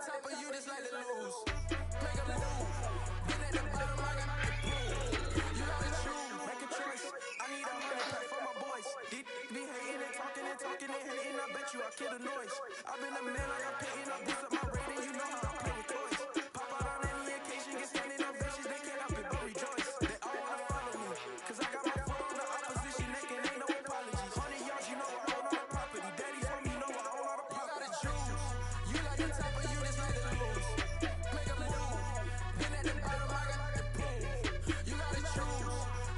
top of you, just like to lose. Make a move. Been at the bottom, I got the proof. You gotta choose. Make a choice. I need a 100 pack for my boys. These be hating and talking and talking and hating. I bet you I kill the noise. I've been a man like I'm pitting. I boost up my rating. You know how I play with toys. Pop out on any occasion, get standing ovations. They can't help it but rejoice. They all wanna follow me, cause I got my foot on the opposition neck and ain't no apologies. 100 yards, you know I own all the property. Daddy's home, you know I own all the property. You gotta choose. You like the top of you, just like to lose. Make a move. Been at the bottom, I got the proof. You gotta choose.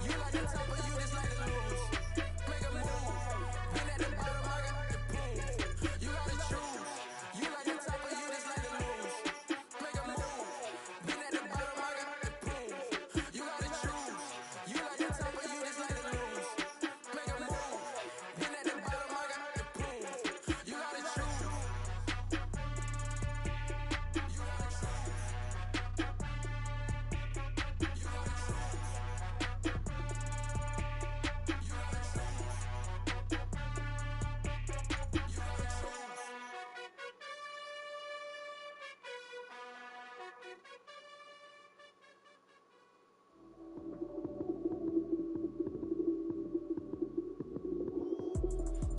You like the top of you, just like to lose. Make a move. Been at the bottom, I got the proof. You gotta choose. You like the top of you, just like to lose. Make a move. Been at the bottom, I got the proof. You gotta choose. You like the top of you, just like to lose. Make a move. Been at the bottom, I got the proof. You gotta choose.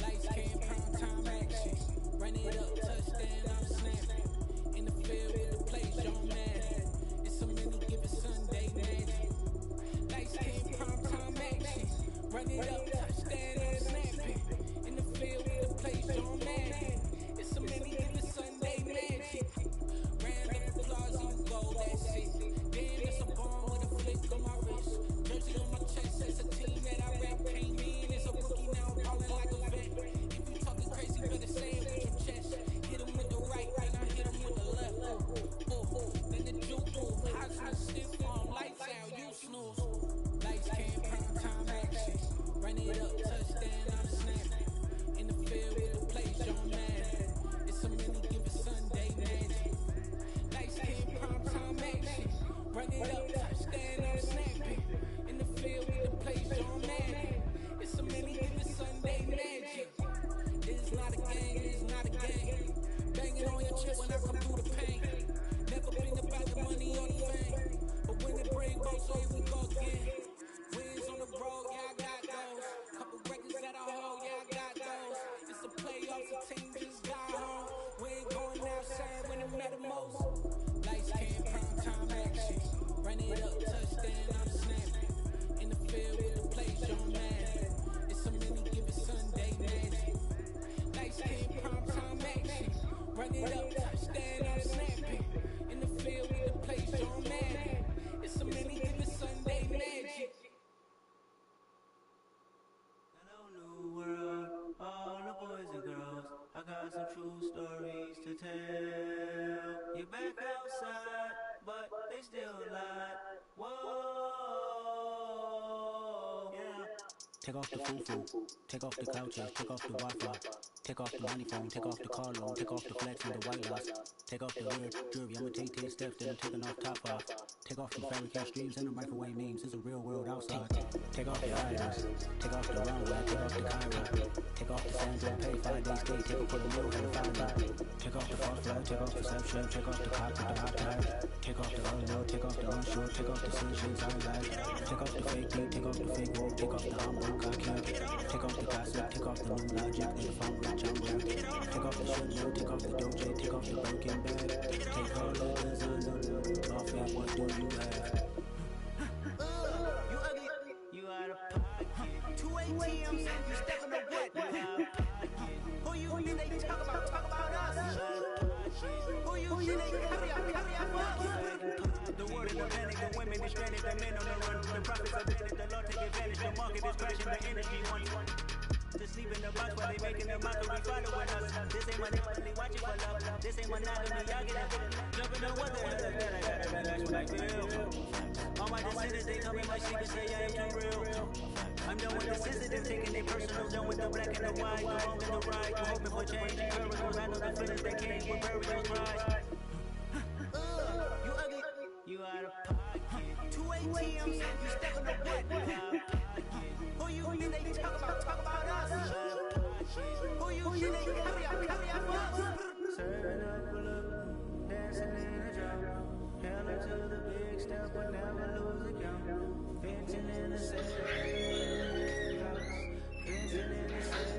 Lights, cam, prime time action. Run it up, touchdown, I'm snapping. In the field with the plays, y'all mad. It's a many given Sunday magic. Lights, cam, prime time action. Run it up, touchdown, I'm snapping. In the field with the plays, y'all mad. It's a many given Sunday magic. Round up applause, you go, that's it. Damn, it's a bomb with a flick on my wrist. Jersey on my chest, it's a team that I rap. Came in as a rookie, now I'm ballin' like a vet. If you talking crazy, better say it with your chest. Hit him with the right, then I hit him with the left. Then the juke move. Heisman stiff arm, lights out, you snooze. Lights, cam, prime time action. Run it up, touchdown, I'm snapping. In the field with the plays, y'all mad. It's a many given Sunday magic. Lights, cam, prime time action. Run it up, touchdown, I'm snapping. In the field with the plays, y'all mad. It's a many given Sunday magic. It's not a gang, it's not a gang. Banging on your chest when I come through the pain. Never been about the money or the fame. But when the brain goes, so here we go again. Wins on the road, yeah, I got those. Couple records that I hold, yeah, I got those. It's the playoffs, the team just got home. We ain't going outside when it matter most. Lights, cam, prime time action. Run it up, touchdown, I'm snapping. In the field with the plays, y'all mad. It's a many given Sunday magic. Lights, cam, prime time action. Run it up, touchdown, I'm snapping. In the field with the plays, y'all mad. It's a many given Sunday magic. Hello, new world, all the boys and girls. I got some true stories to tell. You're back outside, but they still lie. Whoa, yeah. Take off the foo-foo, take off the couches, take off the Wi-Fi, take off the money phone, take off the car loan, take off the flex and the white loss, take off the weird jewelry, I'ma take 10 steps, then I'm taking off top off, take off the fabricate streams and the microwave memes, it's a real world outside, take off the idols, take off the runway, take off the Cairo, take off the Sandro, pay 5 days stay, take off for the mill, and find out, take off the false flag, take off the self-share, take off the cock with the hot tag, take off the unknown, take off the unsure, take off the sunshades I like, take off the fake beat, take off the fake woke, take off the humble. Take off the gossip, take off the new logic, if I'm rich, I'm black. Take off the shit, take off the doje, take off the broken bag. Take all the designer, off it, what do you have? You ugly, you out of pocket. 2 ATMs, you stepping the what? You out of pocket. Who you think they talk about us? Who you think they carry out us? The world is Atlantic, the women is stranded, the men on the run. The profits are vanished, the law take advantage, the market is crashing, the energy wants to sleep in the box while they making the mockery following us. This ain't my neighborly watching for love. This ain't monogamy, y'all get up. Jumping on what the hell is that? I gotta relax when I feel. All my descendants, they come in my sleep and say I am too real. I'm done with the sensitive, taking it personal, done with the black and the white, the wrong and the right. You hoping for change and miracles, I know the feelings that came with burial cries. You ugly, you out of pocket. 2 ATMs, you stepping the what? You out of pocket. Who you think they talk about us? Who you think they carry out us? Serving up a look, took the big step, but never lose the count. Venting in the safe house. Venting in the safe.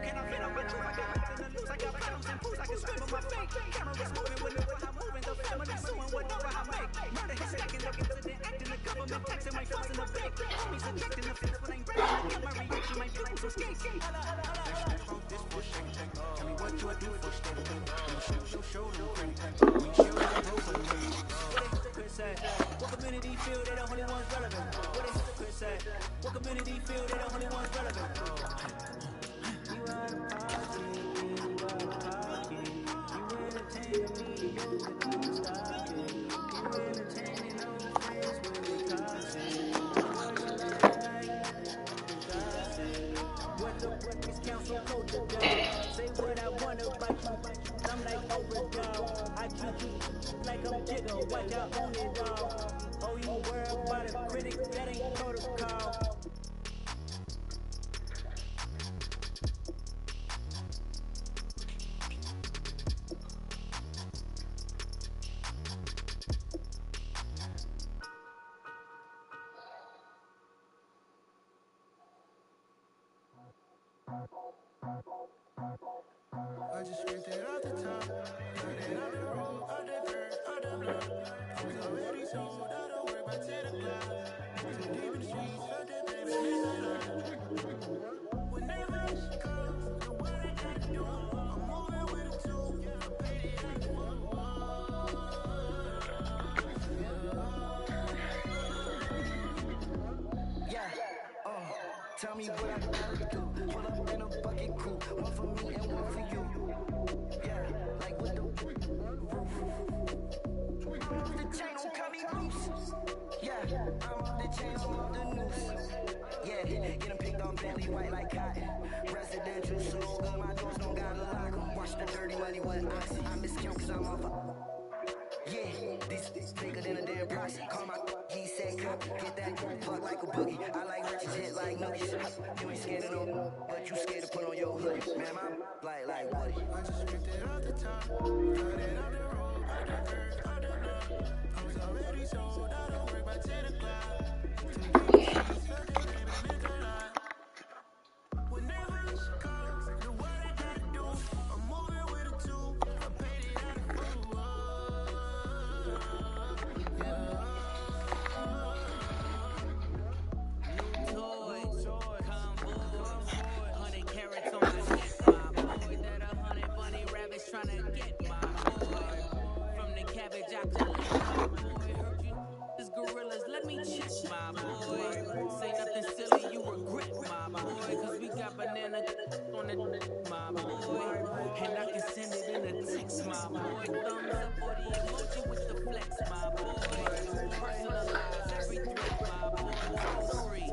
Can I fit up with truth? I got nothing to lose. I got problems and proofs. I can swim with my fate. Cameras moving whenever I'm moving. The family suing whatever I make. Murder his stacking the president acting. The government taxing my funds in the bank. Homies ejecting the fence when I'm breaking. I get my reaction. My people some skates. Tell me what you do for steady. Show them credit. We show them proof of me. What they Chris say? What community feel they the only ones relevant? What they Chris say? What community feel they the only ones relevant? You out of pocket, you out of pocket. You entertaining me, you can stop it. You entertaining no friends with the toxic. What you like, gossip. What the breakfast council culture does. Say what I want about you. I'm like overdog. I treat you like I'm Jigga. Watch out on it all. Oh, you worry about a critic, that ain't protocol. I just scraped it off the top, got it off the road, out the dirt, out the block. I was already sold, out of work by 10 o'clock. Too deep in the streets, felt that baby, it's a lot. Whenever she calls, know what I gotta do. I'm moving with a two, I paid it out the tell me what I gotta do. Pull up in a bucket crew, one for me and one for you. Yeah, like with the roof. I'm off the chain, don't cut me loose. Yeah, I'm off the chain, I'm off the noose. Yeah, get them picked off Bentley white like cotton. Residential so good, my doors don't gotta lock 'em. Watch the dirty money with oxy. I miscount cause I'm off a... Yeah, this bigger than a damn proxy. Call my he said copy. Get that plug like a boogie. I like riches hit like nookies. You ain't scared of no, but you scared to put on your hoodie. Man, my like Woody. I just ripped it off the top, got it off the road, out the dirt, out the block. I was already sold, out of work by 10 o'clock. Too deep in the streets, felt that baby, that meant a lot. Whenever she calls, know what I gotta do. I'm moving with a two, I paid it out of food. Tryna get my boy from the cabbage I could lick my boy. Heard you this gorillas, let me check my boy. Say nothing silly, you regret my boy. Cause we got banana on the my boy. And I can send it in a text, my boy. Thumbs up for the emoji with the flex, my boy. Personalize every threat, my boy. Toll free,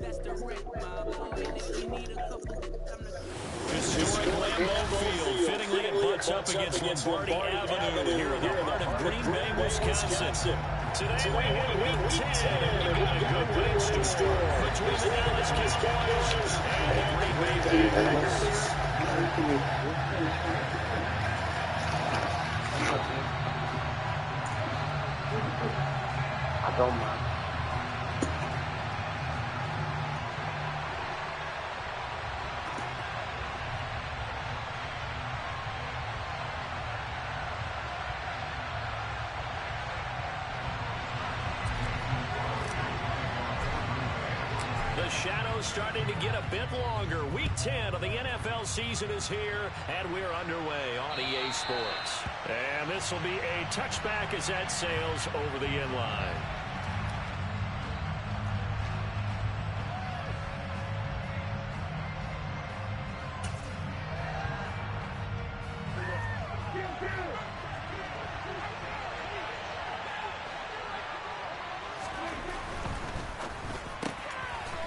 that's direct, my boy. And if you need a couple, I'm the Historic Lambeau Field fittingly it butts up against Lombardi Avenue here in the heart of Green Bay, Wisconsin. Today we hit week 10 and we've got a good one in store between the Dallas Cowboys and the Green Bay Packers. I don't mind. The shadow's starting to get a bit longer. Week 10 of the NFL season is here, and we're underway on EA Sports. And this will be a touchback as that sails over the inline.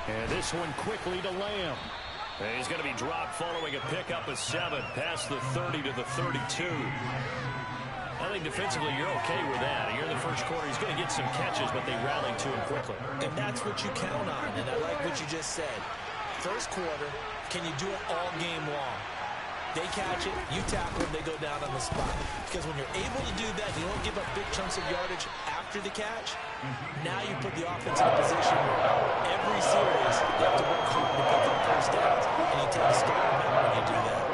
And this one quickly to Lamb. And he's going to be dropped following a pickup of 7 past the 30 to the 32. I think defensively you're okay with that. Here in the first quarter, he's going to get some catches, but they rallied to him quickly. And that's what you count on, and I like what you just said. First quarter, can you do it all game long? They catch it, you tackle them, they go down on the spot. Because when you're able to do that, you don't give up big chunks of yardage after the catch. Now you put the offense in a position where every series they have to work hard to pick up first downs, and you tend to stall them when you do that.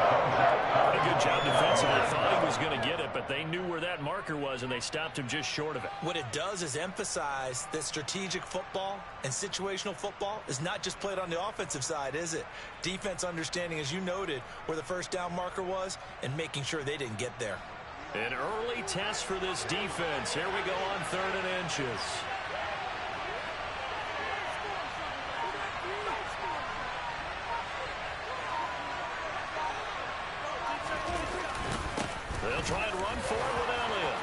A good job defensively. Thought he was going to get it, but they knew where that marker was, and they stopped him just short of it. What it does is emphasize that strategic football and situational football is not just played on the offensive side, is it? Defense understanding, as you noted, where the first down marker was and making sure they didn't get there. An early test for this defense. Here we go on 3rd and inches. They'll try and run for it with Elliott.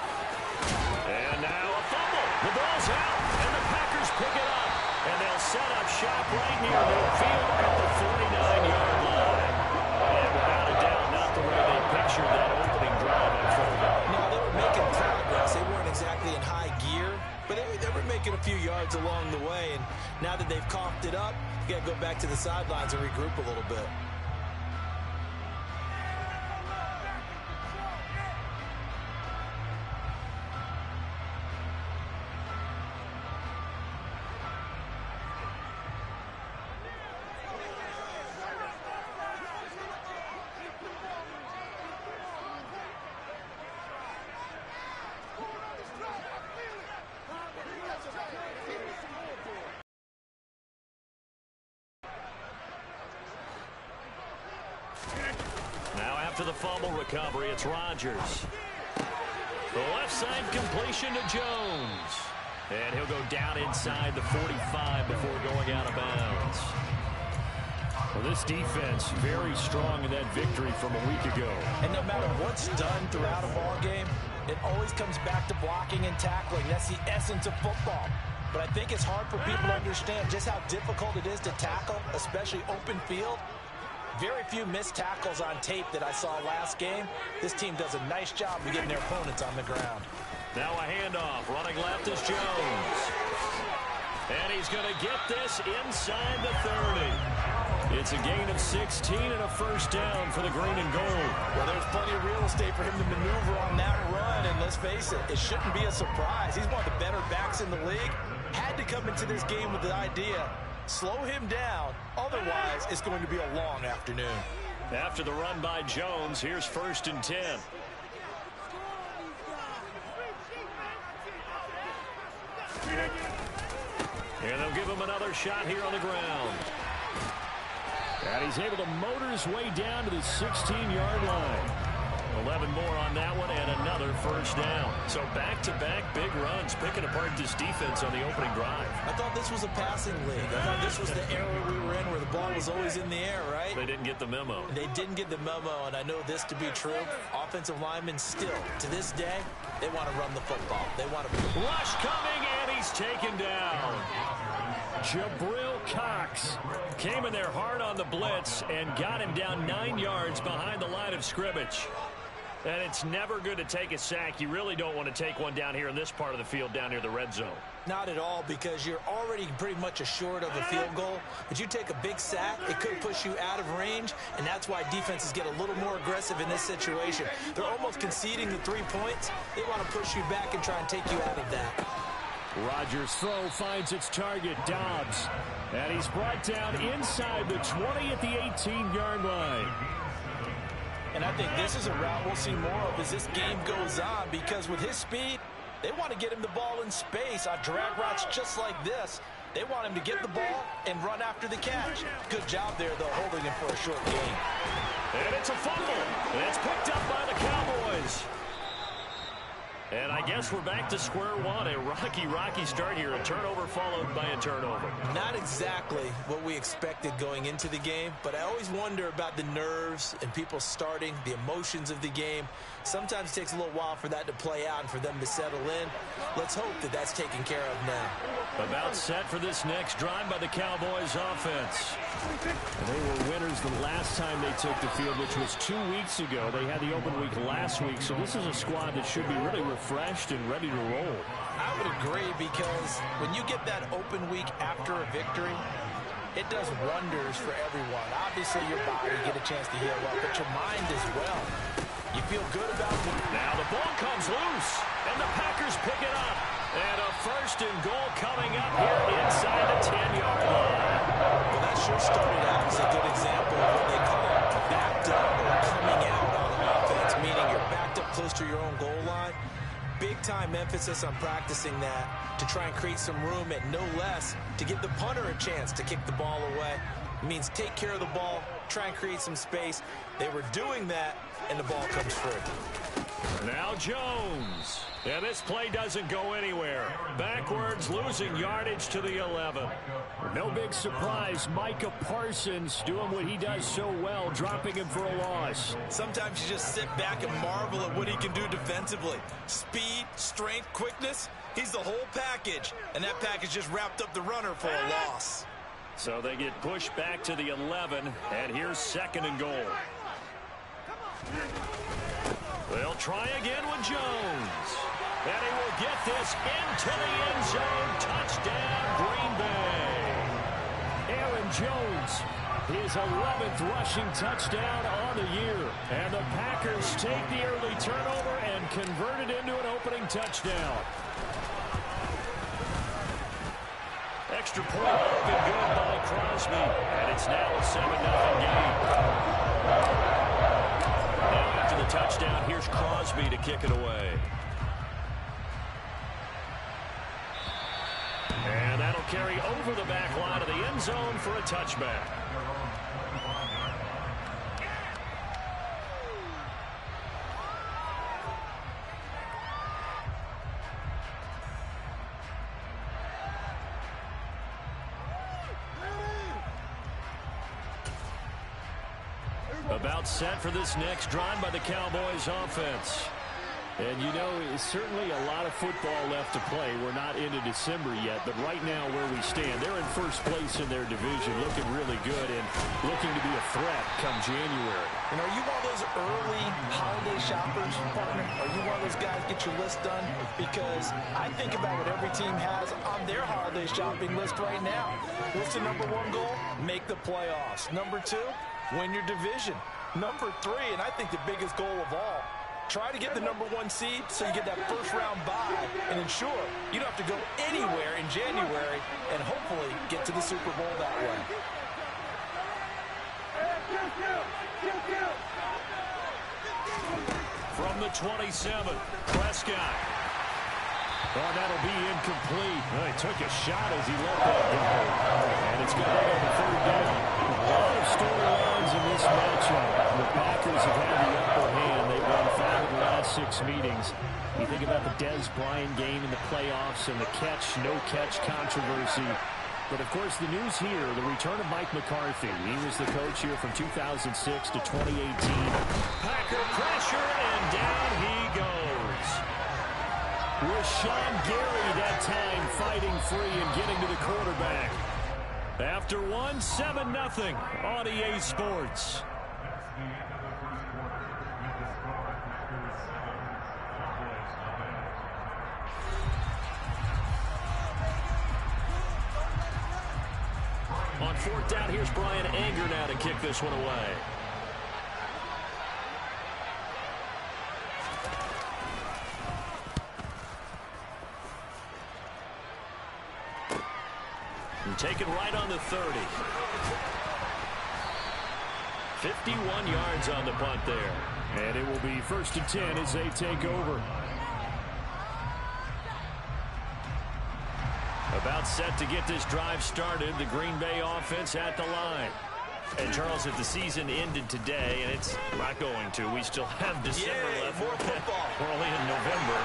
And now a fumble. The ball's out, and the Packers pick it up. And they'll set up shop right near midfield at the 49-yard line. And without a doubt, not the way they pictured that opening drive unfolding. No, they were making progress. They weren't exactly in high gear, but they were making a few yards along the way. And now that they've coughed it up, you got to go back to the sidelines and regroup a little bit. Now after the fumble recovery, it's Rodgers. The left side completion to Jones. And he'll go down inside the 45 before going out of bounds. Well, this defense very strong in that victory from a week ago. And no matter what's done throughout a ball game, it always comes back to blocking and tackling. That's the essence of football. But I think it's hard for people to understand just how difficult it is to tackle, especially open field. Very few missed tackles on tape that I saw last game. This team does a nice job of getting their opponents on the ground. Now a handoff. Running left is Jones. And he's going to get this inside the 30. It's a gain of 16 and a first down for the green and gold. Well, there's plenty of real estate for him to maneuver on that run. And let's face it, it shouldn't be a surprise. He's one of the better backs in the league. Had to come into this game with the idea, slow him down. Otherwise, it's going to be a long afternoon. After the run by Jones, here's 1st and 10. And they'll give him another shot here on the ground. And he's able to motor his way down to the 16-yard line. 11 more on that one and another first down. So back-to-back big runs, picking apart this defense on the opening drive. I thought this was a passing league. I thought this was the era we were in where the ball was always in the air, right? They didn't get the memo. They didn't get the memo, and I know this to be true. Offensive linemen still, to this day, they want to run the football. They want to... Rush coming, and he's taken down. Jabril Cox came in there hard on the blitz and got him down 9 yards behind the line of scrimmage. And it's never good to take a sack. You really don't want to take one down here in this part of the field down near the red zone. Not at all, because you're already pretty much assured of a field goal. But you take a big sack, it could push you out of range, and that's why defenses get a little more aggressive in this situation. They're almost conceding the 3 points. They want to push you back and try and take you out of that. Rodgers' throw finds its target, Dobbs. And he's brought down inside the 20 at the 18-yard line. And I think this is a route we'll see more of as this game goes on, because with his speed, they want to get him the ball in space on drag routes just like this. They want him to get the ball and run after the catch. Good job there, though, holding him for a short gain. And it's a fumble. And it's picked up by the Cowboys. And I guess we're back to square one. A rocky start here. A turnover followed by a turnover. Not exactly what we expected going into the game, but I always wonder about the nerves and people starting, the emotions of the game. Sometimes it takes a little while for that to play out and for them to settle in. Let's hope that that's taken care of now. About set for this next drive by the Cowboys offense. They were winners the last time they took the field, which was 2 weeks ago. They had the open week last week, so this is a squad that should be really refreshed and ready to roll. I would agree, because when you get that open week after a victory, it does wonders for everyone. Obviously, your body, get a chance to heal up, but your mind as well. You feel good about it. Now the ball comes loose, and the Packers pick it up. And a first and goal coming up here inside the 10-yard line. Well, that sure started out as a good example of what they call backed up or coming out on offense, meaning you're backed up close to your own goal line. Big-time emphasis on practicing that to try and create some room at no less to give the punter a chance to kick the ball away. It means take care of the ball, try and create some space. They were doing that, and the ball comes through. Now Jones. And this play doesn't go anywhere. Backwards, losing yardage to the 11. No big surprise. Micah Parsons doing what he does so well, dropping him for a loss. Sometimes you just sit back and marvel at what he can do defensively. Speed, strength, quickness. He's the whole package. And that package just wrapped up the runner for a loss. So they get pushed back to the 11. And here's second and goal. They'll try again with Jones. And he will get this into the end zone. Touchdown, Green Bay. Aaron Jones, his 11th rushing touchdown on the year. And the Packers take the early turnover and convert it into an opening touchdown. Extra point up and good by Crosby. And it's now a 7-0 game. Now after the touchdown, here's Crosby to kick it away. And that'll carry over the back line of the end zone for a touchback. About set for this next drive by the Cowboys offense. And, you know, certainly a lot of football left to play. We're not into December yet, but right now where we stand, they're in first place in their division, looking really good and looking to be a threat come January. And are you one of those early holiday shoppers, partner? Are you one of those guys get your list done? Because I think about what every team has on their holiday shopping list right now. What's the number one goal? Make the playoffs. Number two, win your division. Number three, and I think the biggest goal of all, try to get the number one seed so you get that first round bye and ensure you don't have to go anywhere in January and hopefully get to the Super Bowl that way. From the 27, Prescott. Oh, that'll be incomplete. Well, he took a shot as he let that go. And it's going to go to third down. A lot of storylines in this matchup. The Packers have had the upper hand. They've won 5 of the last 6 meetings. You think about the Dez Bryant game in the playoffs and the catch, no catch controversy. But, of course, the news here, the return of Mike McCarthy. He was the coach here from 2006 to 2018. Packer pressure, and down he goes. With Sean Gary that time fighting free and getting to the quarterback. After 7-0 on EA Sports. On fourth down, here's Brian Anger now to kick this one away. And taken right on the 30. 51 yards on the punt there. And it will be 1st and 10 as they take over. About set to get this drive started. The Green Bay offense at the line. And Charles, if the season ended today, and it's not going to, we still have December left. More football. We're only in November,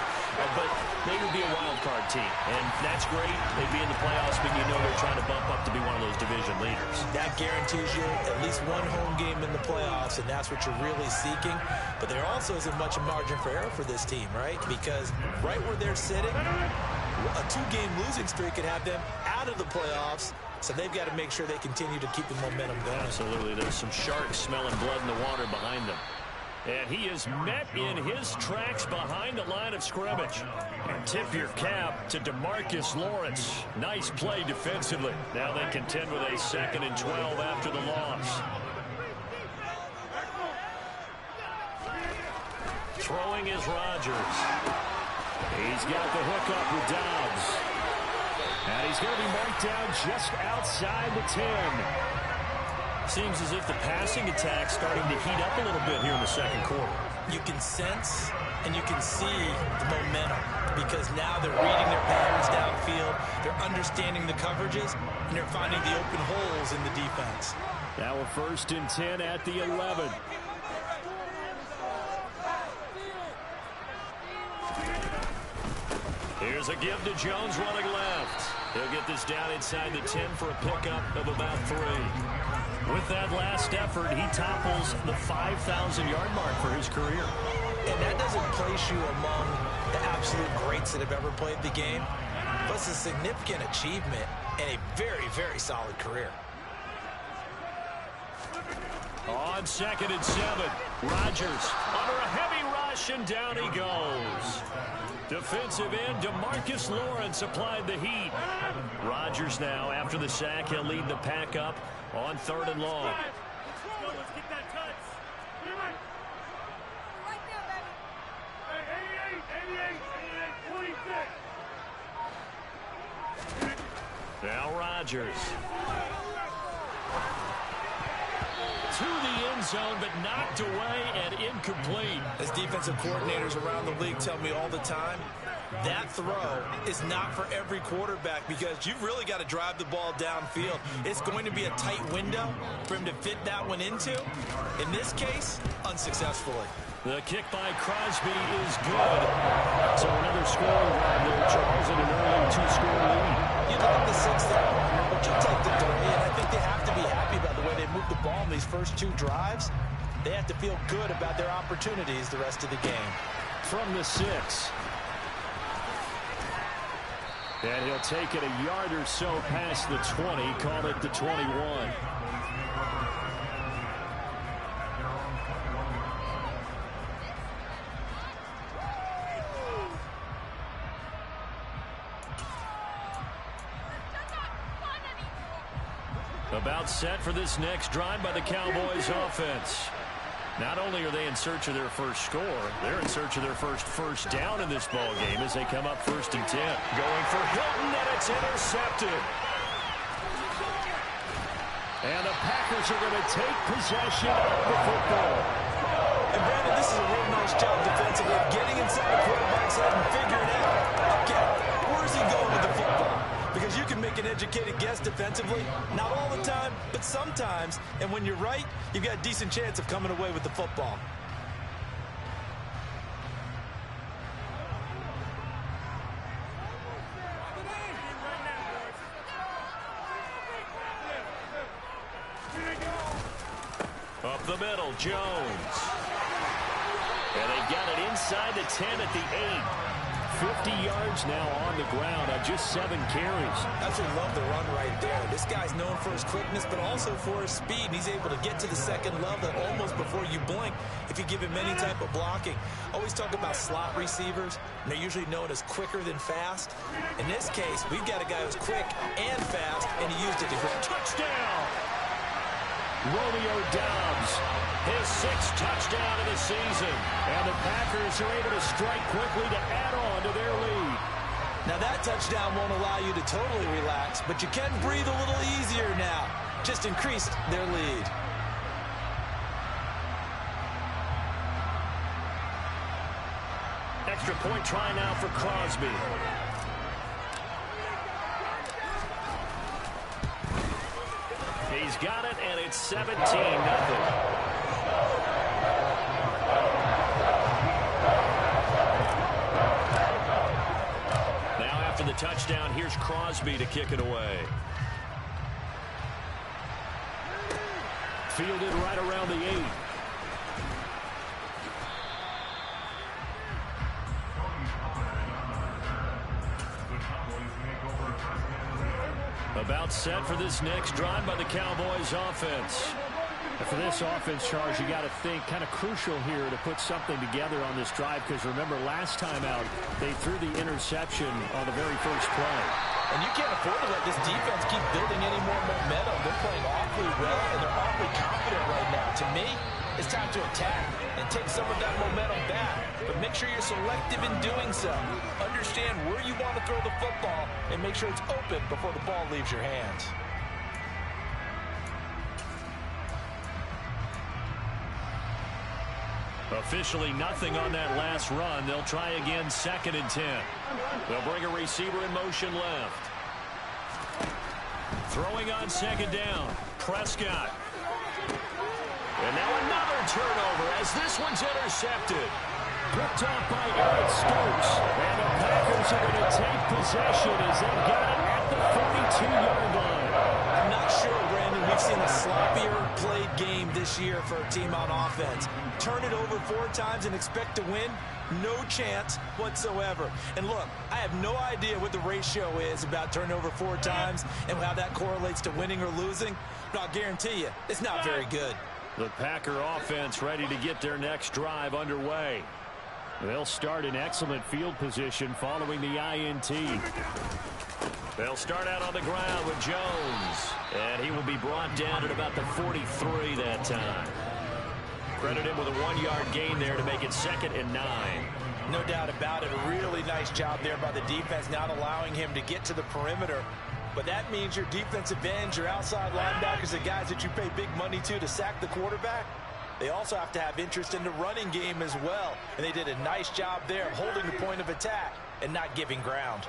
but they would be a wild card team, and that's great. They'd be in the playoffs, but you know they're trying to bump up to be one of those division leaders. That guarantees you at least one home game in the playoffs, and that's what you're really seeking. But there also isn't much margin for error for this team, right? Because right where they're sitting, a 2-game losing streak could have them out of the playoffs. So they've got to make sure they continue to keep the momentum going. Absolutely. There's some sharks smelling blood in the water behind them. And he is met in his tracks behind the line of scrimmage. And tip your cap to DeMarcus Lawrence. Nice play defensively. Now they contend with a 2nd and 12 after the loss. Throwing is Rodgers. He's got the hook up with Dobbs. And he's going to be marked down just outside the 10. Seems as if the passing attack's starting to heat up a little bit here in the second quarter. You can sense and you can see the momentum because now they're reading their patterns downfield, they're understanding the coverages, and they're finding the open holes in the defense. Now a 1st and 10 at the 11. Here's a give to Jones running left. He'll get this down inside the 10 for a pickup of about 3. With that last effort, he topples the 5,000-yard mark for his career. And that doesn't place you among the absolute greats that have ever played the game, but it's a significant achievement and a very, very solid career. On 2nd and 7, Rodgers under a heavy rush, and down he goes. Defensive end DeMarcus Lawrence applied the heat. Rodgers now, after the sack, he'll lead the pack up on 3rd and long. Let's get that touch. Right there, baby. 88, 26. Now Rodgers. To the end zone, but knocked away and incomplete. As defensive coordinators around the league tell me all the time, that throw is not for every quarterback because you've really got to drive the ball downfield. It's going to be a tight window for him to fit that one into. In this case, unsuccessfully. The kick by Crosby is good. So another scoring drive there, Charles, and an early 2-score lead. You look at the 6th down, but you take the 3, and I think they have to be happy about the way they moved the ball in these first 2 drives. They have to feel good about their opportunities the rest of the game. From the 6. And he'll take it a yard or so past the 20, call it the 21. About set for this next drive by the Cowboys offense. Not only are they in search of their first score, they're in search of their first down in this ball game as they come up 1st and 10. Going for Hilton, and it's intercepted. And the Packers are going to take possession of the football. And Brandon, this is a real nice job defensively of getting inside the quarterback's head and figuring out, okay, where's he going with the football? Because you can make an educated guess defensively, not all the time, but sometimes. And when you're right, you've got a decent chance of coming away with the football. Up the middle, Jones. And they've got it inside the 10 at the 8. 50 yards now on the ground on just 7 carries. Absolutely love the run right there. This guy's known for his quickness, but also for his speed. And he's able to get to the second level almost before you blink if you give him any type of blocking. Always talk about slot receivers, and they're usually known as quicker than fast. In this case, we've got a guy who's quick and fast, and he used it to hit. Touchdown! Romeo Dobbs, his 6th touchdown of the season. And the Packers are able to strike quickly to add on to their lead. Now that touchdown won't allow you to totally relax, but you can breathe a little easier now. Just increased their lead. Extra point try now for Crosby. He's got it, and it's 17-0. Now after the touchdown, here's Crosby to kick it away. Fielded right around the 8. About set for this next drive by the Cowboys offense. And for this offense, Charles, you got to think kind of crucial here to put something together on this drive, because remember last time out they threw the interception on the very first play. And you can't afford to let this defense keep building any more momentum. They're playing awfully well, and they're awfully confident right now. To me, it's time to attack and take some of that momentum back. But make sure you're selective in doing so. Understand where you want to throw the football and make sure it's open before the ball leaves your hands. Officially nothing on that last run. They'll try again, 2nd and 10. They'll bring a receiver in motion left. Throwing on 2nd down. Prescott. And now another turnover as this one's intercepted. Picked off by Eric Stokes. And the Packers are going to take possession as they've got it at the 42-yard line. I'm not sure, Brandon, we've seen a sloppier played game this year for a team on offense. Turn it over 4 times and expect to win? No chance whatsoever. And look, I have no idea what the ratio is about turning over 4 times and how that correlates to winning or losing, but I'll guarantee you, it's not very good. The Packer offense ready to get their next drive underway. They'll start in excellent field position following the INT. They'll start out on the ground with Jones. And he will be brought down at about the 43 that time. Credit him with a 1-yard gain there to make it 2nd and 9. No doubt about it. A really nice job there by the defense, not allowing him to get to the perimeter. But that means your defensive ends, your outside linebackers, the guys that you pay big money to sack the quarterback, they also have to have interest in the running game as well. And they did a nice job there of holding the point of attack and not giving ground.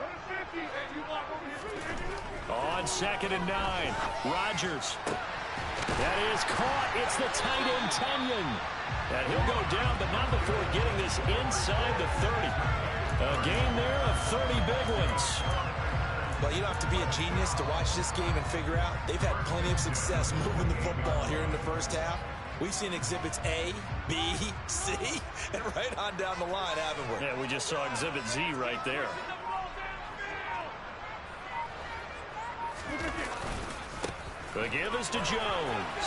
On 2nd and 9, Rodgers. That is caught. It's the tight end, Tunyon. And he'll go down, but not before getting this inside the 30. A gain there of 30 big ones. Well, you don't have to be a genius to watch this game and figure out they've had plenty of success moving the football here in the first half. We've seen exhibits A, B, C, and right on down the line, haven't we? Yeah, we just saw exhibit Z right there. The give is to Jones.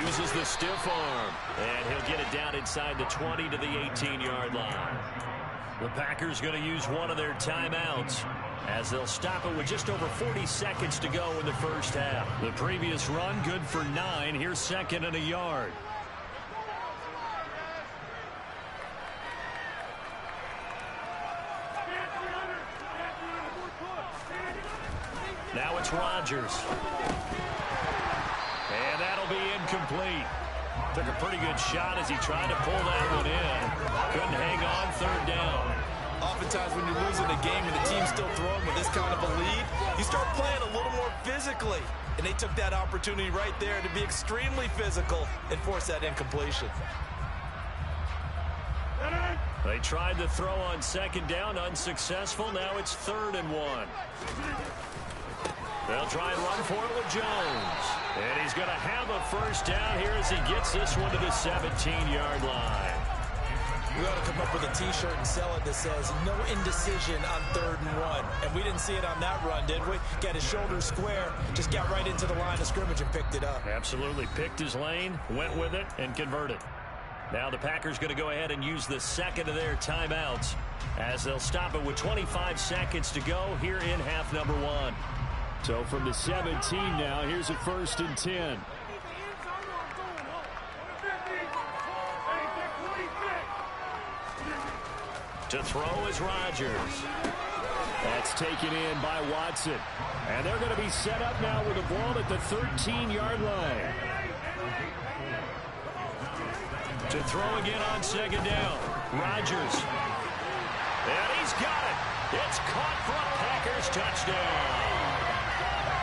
Uses the stiff arm, and he'll get it down inside the 20 to the 18-yard line. The Packers going to use one of their timeouts as they'll stop it with just over 40 seconds to go in the first half. The previous run good for 9. Here's 2nd and a yard. Now it's Rodgers. And that'll be incomplete. Took a pretty good shot as he tried to pull that one in. Couldn't hang on 3rd down. Oftentimes when you're losing a game and the team's still throwing with this kind of a lead, you start playing a little more physically. And they took that opportunity right there to be extremely physical and force that incompletion. They tried to throw on 2nd down, unsuccessful. Now it's 3rd and 1. They'll try and run for it with Jones. And he's going to have a first down here as he gets this one to the 17-yard line. We ought to come up with a T-shirt and sell it that says, no indecision on 3rd and 1. And we didn't see it on that run, did we? Got his shoulders square, just got right into the line of scrimmage and picked it up. Absolutely. Picked his lane, went with it, and converted. Now the Packers going to go ahead and use the 2nd of their timeouts as they'll stop it with 25 seconds to go here in half number 1. So from the 17 now, here's a 1st and 10. To throw is Rodgers. That's taken in by Watson. And they're going to be set up now with the ball at the 13-yard line. To throw again on 2nd down. Rodgers. And he's got it. It's caught for a Packers touchdown.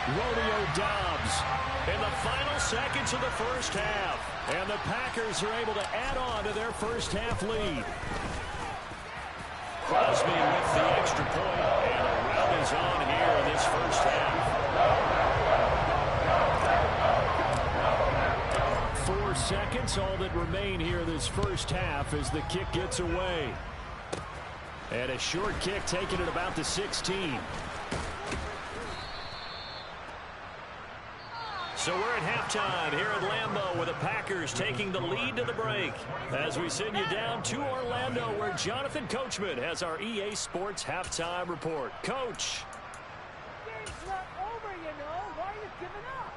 Romeo Doubs In the final seconds of the first half. And the Packers are able to add on to their first half lead. Crosby with the extra point, and the round is on here in this first half. 4 seconds, all that remain here this first half as the kick gets away. And a short kick taken at about the 16. So we're at halftime here at Lambeau with the Packers taking the lead to the break. As we send you down to Orlando where Jonathan Coachman has our EA Sports halftime report. Coach. Game's not over, you know. Why are you giving up?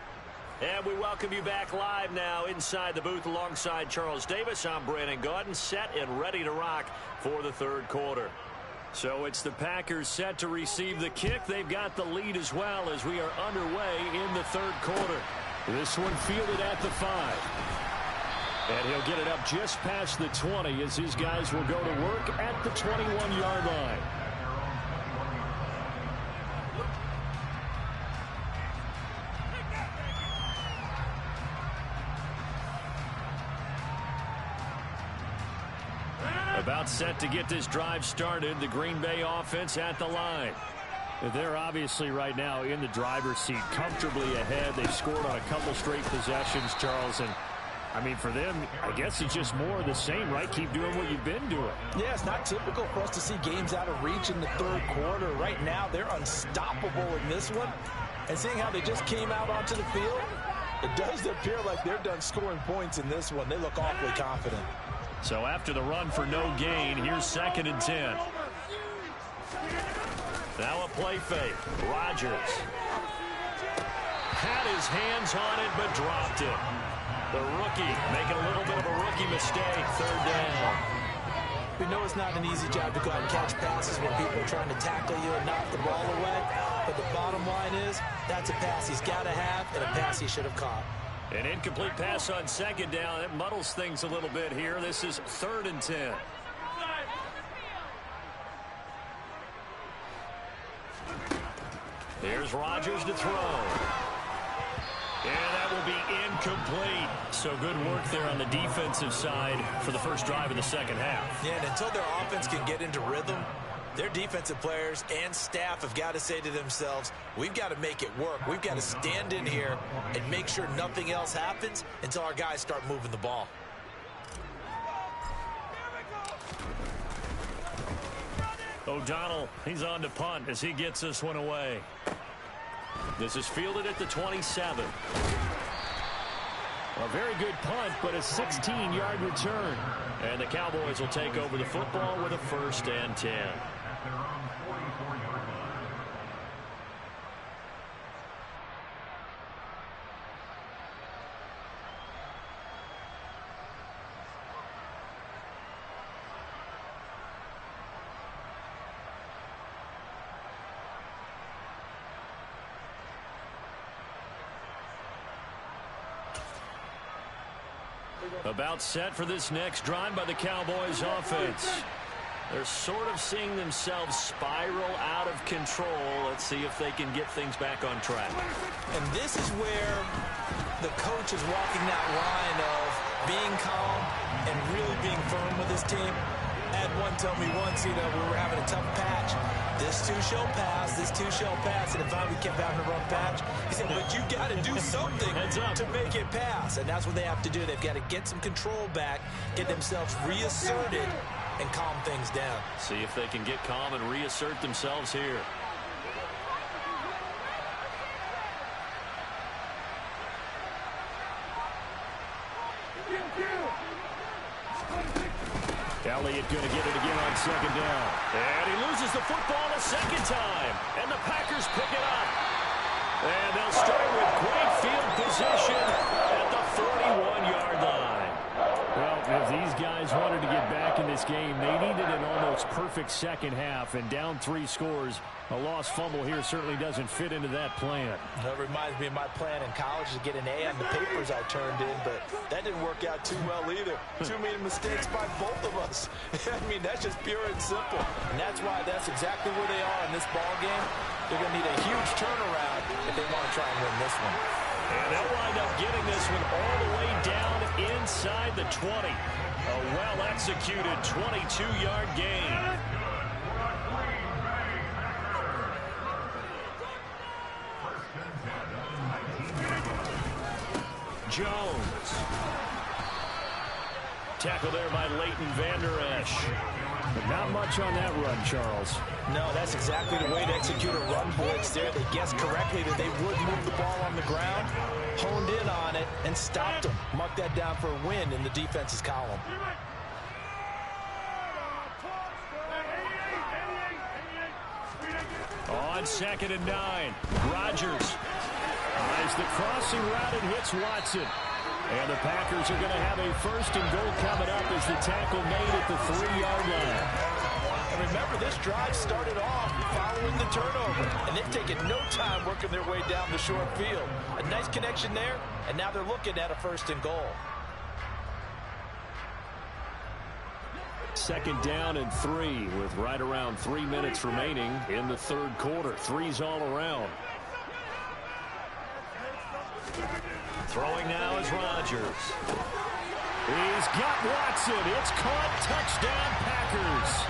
And we welcome you back live now inside the booth alongside Charles Davis. I'm Brandon Gaudin, set and ready to rock for the third quarter. So it's the Packers set to receive the kick. They've got the lead as well as we are underway in the third quarter. This one fielded at the 5. And he'll get it up just past the 20 as his guys will go to work at the 21-yard line. About set to get this drive started. The Green Bay offense at the line. They're obviously right now in the driver's seat, comfortably ahead. They've scored on a couple straight possessions, Charles. And, I mean, for them, I guess it's just more of the same, right? Keep doing what you've been doing. Yeah, it's not typical for us to see games out of reach in the third quarter. Right now, they're unstoppable in this one. And seeing how they just came out onto the field, it does appear like they're done scoring points in this one. They look awfully confident. So after the run for no gain, here's 2nd and 10. Now a play fake. Rodgers had his hands on it but dropped it. The rookie making a little bit of a rookie mistake. 3rd down. We know it's not an easy job to go out and catch passes when people are trying to tackle you and knock the ball away. But the bottom line is that's a pass he's got to have and a pass he should have caught. An incomplete pass on 2nd down. It muddles things a little bit here. This is 3rd and 10. Here's Rodgers to throw. And that will be incomplete. So good work there on the defensive side for the first drive of the second half. Yeah, and until their offense can get into rhythm, their defensive players and staff have got to say to themselves, we've got to make it work. We've got to stand in here and make sure nothing else happens until our guys start moving the ball. O'Donnell, he's on to punt as he gets this one away. This is fielded at the 27. A very good punt, but a 16-yard return. And the Cowboys will take over the football with a 1st and 10. About set for this next drive by the Cowboys offense. They're sort of seeing themselves spiral out of control. Let's see if they can get things back on track. And this is where the coach is walking that line of being calm and really being firm with his team. I had one tell me once, we were having a tough patch. This too shall pass, this too shall pass. And if we kept having a rough patch, he said, but you got to do something to make it pass. And that's what they have to do. They've got to get some control back, get themselves reasserted, and calm things down. See if they can get calm and reassert themselves here. Elliott going to get it again on 2nd down. And he loses the football a 2nd time. And the Packers pick it up. And they'll start with great field position at the 41-yard line. Well, if these guys wanted to get back in this game, they needed an almost perfect second half. And down 3 scores, a lost fumble here certainly doesn't fit into that plan. That reminds me of my plan in college to get an A on the papers I turned in, but that didn't work out too well either. Too many mistakes by both of us. I mean, that's just pure and simple. And that's why that's exactly where they are in this ball game. They're going to need a huge turnaround if they want to try and win this one. And they'll wind up getting this one all the way down inside the 20. A well-executed 22-yard gain. Jones. Tackle there by Leighton Vander Esch. But not much on that run, Charles. No, that's exactly the way to execute a run blitz there. They guessed correctly that they would move the ball on the ground, honed in on it, and stopped them. Mark that down for a win in the defense's column. On 2nd and 9, Rodgers tries the crossing route and hits Watson. And the Packers are going to have a 1st and goal coming up as the tackle made at the 3-yard line. And remember, this drive started off following the turnover, and they've taken no time working their way down the short field. A nice connection there, and now they're looking at a 1st and goal. 2nd down and 3 with right around 3 minutes remaining in the 3rd quarter. 3's all around. Throwing now is Rodgers. He's got Watson. It's caught. Touchdown, Packers.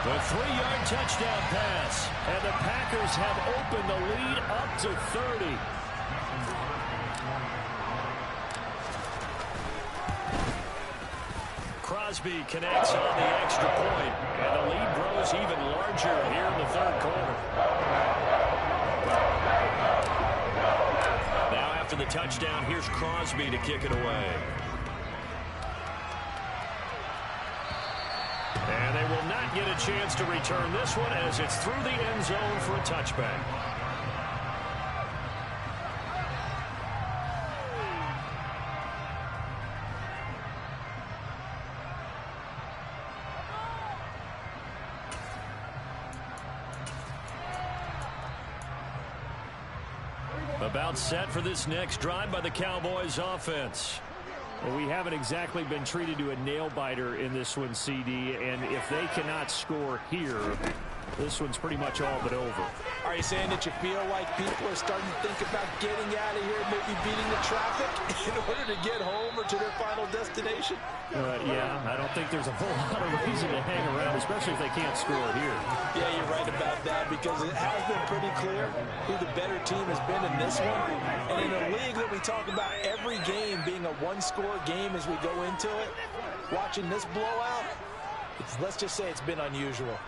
The 3-yard touchdown pass. And the Packers have opened the lead up to 30. Crosby connects on the extra point, and the lead grows even larger here in the 3rd quarter. Now after the touchdown, here's Crosby to kick it away. And they will not get a chance to return this one as it's through the end zone for a touchback. About set for this next drive by the Cowboys offense. Well, we haven't exactly been treated to a nail-biter in this one, CD, and if they cannot score here, this one's pretty much all but over. Are you saying that you feel like people are starting to think about getting out of here, maybe beating the traffic in order to get home or to their final destination? Yeah, I don't think there's a whole lot of reason to hang around, especially if they can't score here. Yeah, you're right about that, because it has been pretty clear who the better team has been in this one. And in a league that we talk about every game being a one-score game as we go into it, watching this blowout, let's just say it's been unusual.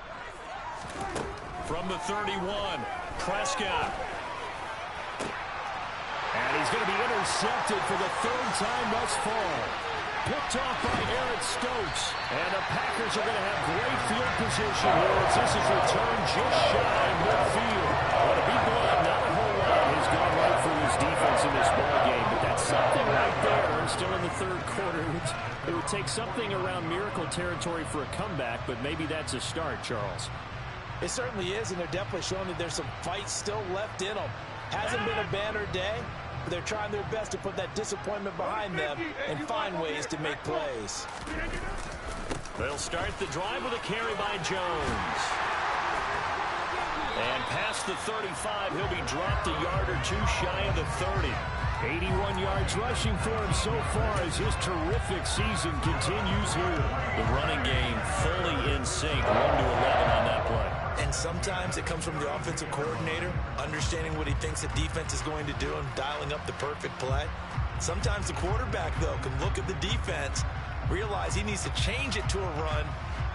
From the 31, Prescott. And he's going to be intercepted for the 3rd time thus far. Picked off by Eric Stokes. And the Packers are going to have great field position here as this is returned just shy of midfield. Well, to be blunt, not a whole lot has gone right for this defense in this ballgame, but that's something right there. Still in the 3rd quarter. It would take something around miracle territory for a comeback, but maybe that's a start, Charles. It certainly is, and they're definitely showing that there's some fight still left in them. Hasn't been a banner day, but they're trying their best to put that disappointment behind them and find ways to make plays. They'll start the drive with a carry by Jones. And past the 35, he'll be dropped a yard or two shy of the 30. 81 yards rushing for him so far as his terrific season continues here. The running game fully in sync, 1 to 11 on that play. And sometimes it comes from the offensive coordinator, understanding what he thinks the defense is going to do and dialing up the perfect play. Sometimes the quarterback, though, can look at the defense, realize he needs to change it to a run,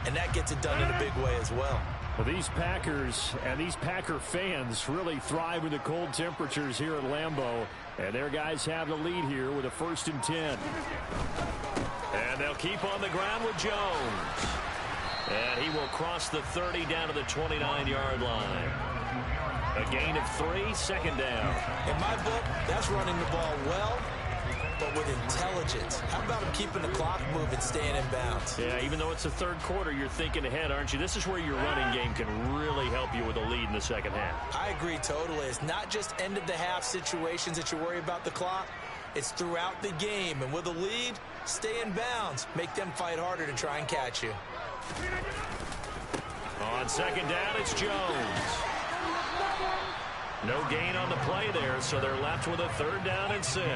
and that gets it done in a big way as well. Well, these Packers and these Packer fans really thrive in the cold temperatures here at Lambeau. And their guys have the lead here with a 1st and 10. And they'll keep on the ground with Jones. And he will cross the 30 down to the 29-yard line. A gain of 3, 2nd down. In my book, that's running the ball well, but with intelligence. How about him keeping the clock moving, staying in bounds? Yeah, even though it's the 3rd quarter, you're thinking ahead, aren't you? This is where your running game can really help you with a lead in the 2nd half. I agree totally. It's not just end-of-the-half situations that you worry about the clock. It's throughout the game. And with a lead, stay in bounds. Make them fight harder to try and catch you. On 2nd down, it's Jones. No gain on the play there, so they're left with a 3rd down and 6.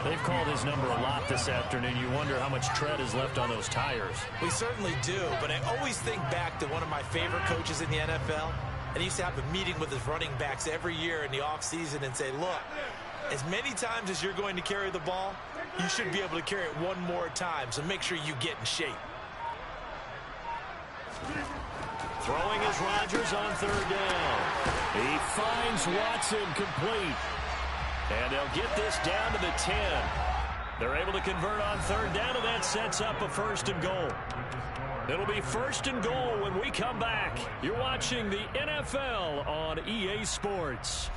They've called his number a lot this afternoon. You wonder how much tread is left on those tires. We certainly do, but I always think back to one of my favorite coaches in the NFL, and he used to have a meeting with his running backs every year in the offseason and say, look, as many times as you're going to carry the ball, you should be able to carry it one more time, so make sure you get in shape. Throwing is Rodgers on third down. He finds Watson complete. And they'll get this down to the 10. They're able to convert on third down, and that sets up a first and goal. It'll be first and goal when we come back. You're watching the NFL on EA Sports.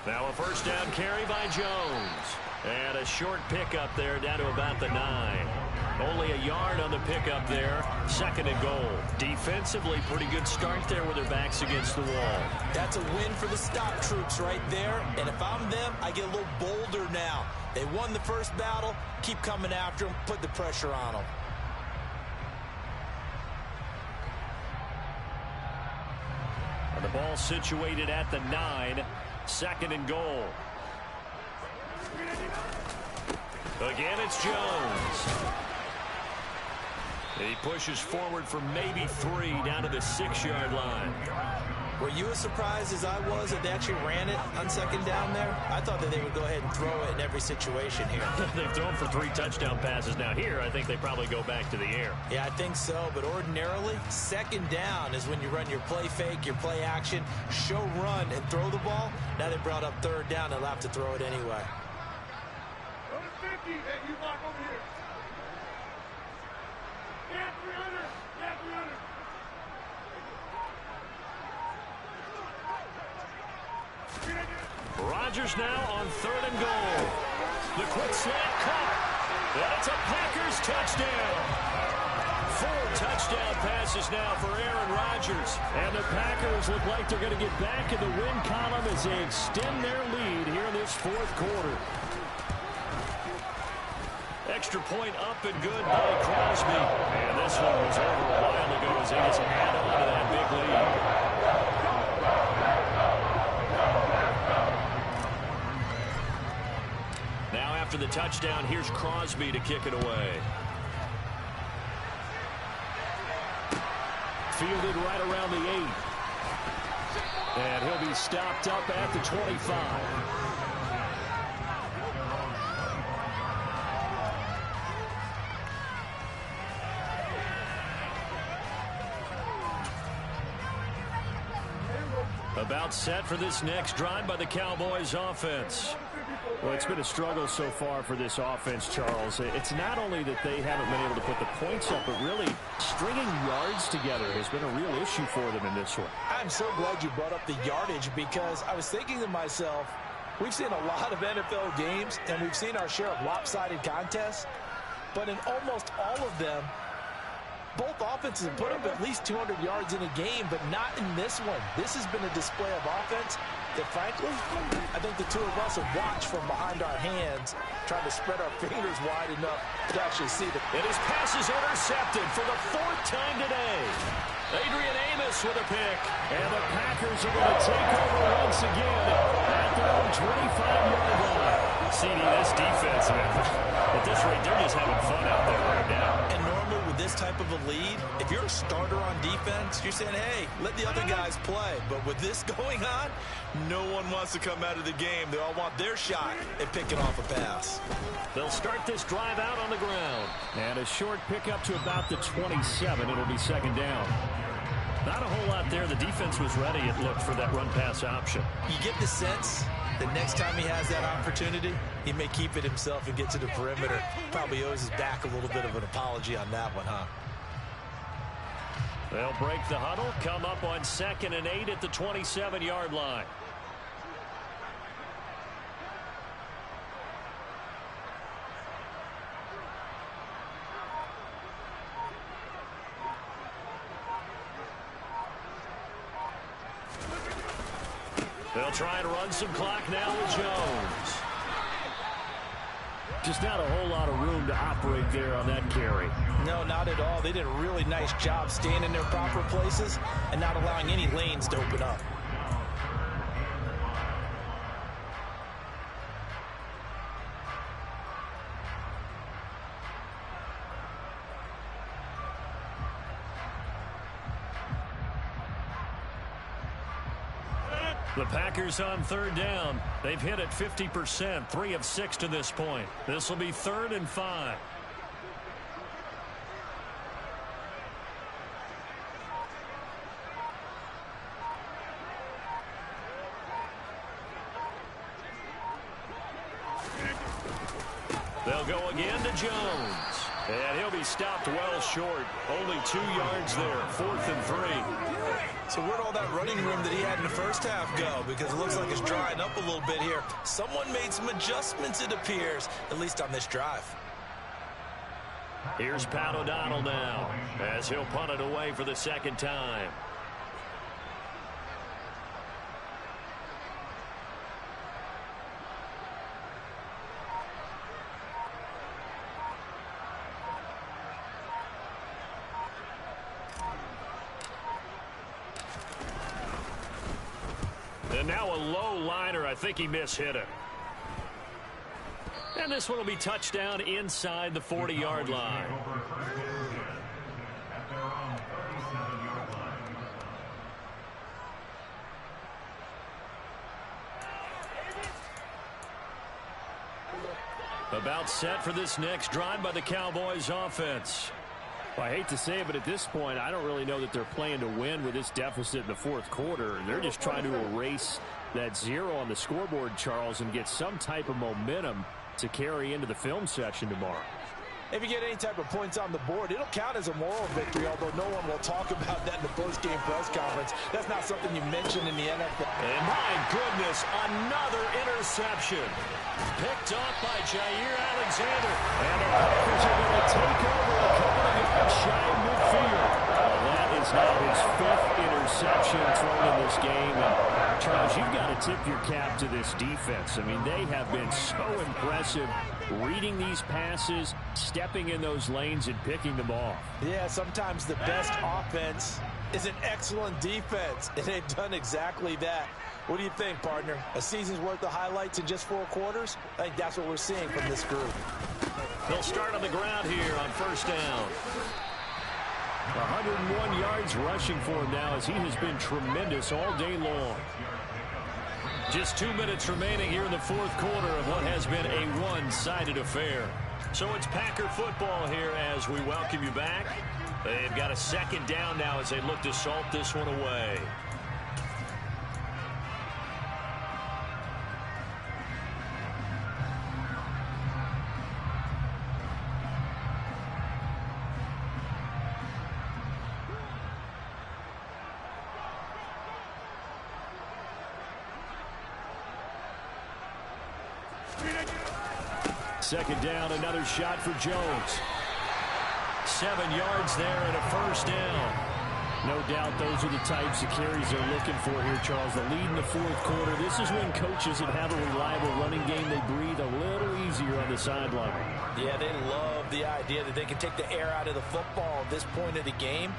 Now a first down carry by Jones. And a short pickup there down to about the 9. Only a yard on the pickup there. Second and goal. Defensively, pretty good start there with their backs against the wall. That's a win for the stop troops right there. And if I'm them, I get a little bolder now. They won the first battle. Keep coming after them. Put the pressure on them. And the ball situated at the 9. Second and goal. Again, it's Jones. He pushes forward for maybe 3 down to the 6-yard line. Were you as surprised as I was that they actually ran it on second down there? I thought that they would go ahead and throw it in every situation here. They've thrown for 3 touchdown passes now. Here, I think they probably go back to the air. Yeah, I think so. But ordinarily, second down is when you run your play fake, your play action, show run, and throw the ball. Now they brought up third down. They'll have to throw it anyway. Rodgers now on third and goal. The quick slant caught. And it's a Packers touchdown. 4 touchdown passes now for Aaron Rodgers. And the Packers look like they're going to get back in the win column as they extend their lead here in this fourth quarter. Extra point up and good by Crosby. And this one was over a while ago as they just add on to that big lead. Now after the touchdown, here's Crosby to kick it away. Fielded right around the 8. And he'll be stopped up at the 25. About set for this next drive by the Cowboys offense. Well, it's been a struggle so far for this offense, Charles. It's not only that they haven't been able to put the points up, but really stringing yards together has been a real issue for them in this one. I'm so glad you brought up the yardage because I was thinking to myself, we've seen a lot of NFL games and we've seen our share of lopsided contests, but in almost all of them, both offenses have put up at least 200 yards in a game, but not in this one. This has been a display of offense that, frankly, I think the two of us have watched from behind our hands, trying to spread our fingers wide enough to actually see the... And his pass is intercepted for the 4th time today. Adrian Amos with a pick. And the Packers are going to take over once again at their own 25-yard line. CD, this defense, man, at this rate, they're just having fun out there right now. And normally with this type of a lead, if you're a starter on defense, you're saying, hey, let the other guys play. But with this going on, no one wants to come out of the game. They all want their shot at picking off a pass. They'll start this drive out on the ground. And a short pickup to about the 27. It'll be second down. Not a whole lot there. The defense was ready, it looked, for that run-pass option. You get the sense that next time he has that opportunity, he may keep it himself and get to the perimeter. Probably owes his back a little bit of an apology on that one, huh? They'll break the huddle, come up on 2nd and 8 at the 27-yard line. They'll try and run some clock now with Jones. Just not a whole lot of room to operate there on that carry. No, not at all. They did a really nice job staying in their proper places and not allowing any lanes to open up. The Packers on third down. They've hit it 50%, 3 of 6 to this point. This will be 3rd and 5. They'll go again to Jones. And he'll be stopped well short. Only 2 yards there. 4th and 3. So where'd all that running room that he had in the first half go? Because it looks like it's drying up a little bit here. Someone made some adjustments, it appears, at least on this drive. Here's Pat O'Donnell now as he'll punt it away for the 2nd time. And now a low liner. I think he mishit it. And this one will be touchdown inside the 40-yard line. About set for this next drive by the Cowboys offense. Well, I hate to say it, but at this point, I don't really know that they're playing to win with this deficit in the 4th quarter. They're just trying to erase that 0 on the scoreboard, Charles, and get some type of momentum to carry into the film session tomorrow. If you get any type of points on the board, it'll count as a moral victory, although no one will talk about that in the post-game press conference. That's not something you mention in the NFL. And my goodness, another interception. Picked off by Jair Alexander. And the Packers are going to take over a couple of yards shy of midfield. That is now his 5th interception thrown in this game. And Charles, you've got to tip your cap to this defense. I mean, they have been so impressive reading these passes, stepping in those lanes, and picking them off. Yeah, sometimes the best offense is an excellent defense, and they've done exactly that. What do you think, partner? A season's worth of highlights in just 4 quarters? I think that's what we're seeing from this group. They'll start on the ground here on 1st down. 101 yards rushing for him now as he has been tremendous all day long. Just 2 minutes remaining here in the 4th quarter of what has been a one-sided affair. So it's Packer football here as we welcome you back. They've got a 2nd down now as they look to salt this one away. Second down, another shot for Jones. 7 yards there and a 1st down. No doubt those are the types of carries they're looking for here, Charles. The lead in the 4th quarter. This is when coaches that have a reliable running game, they breathe a little easier on the sideline. Yeah, they love the idea that they can take the air out of the football at this point of the game.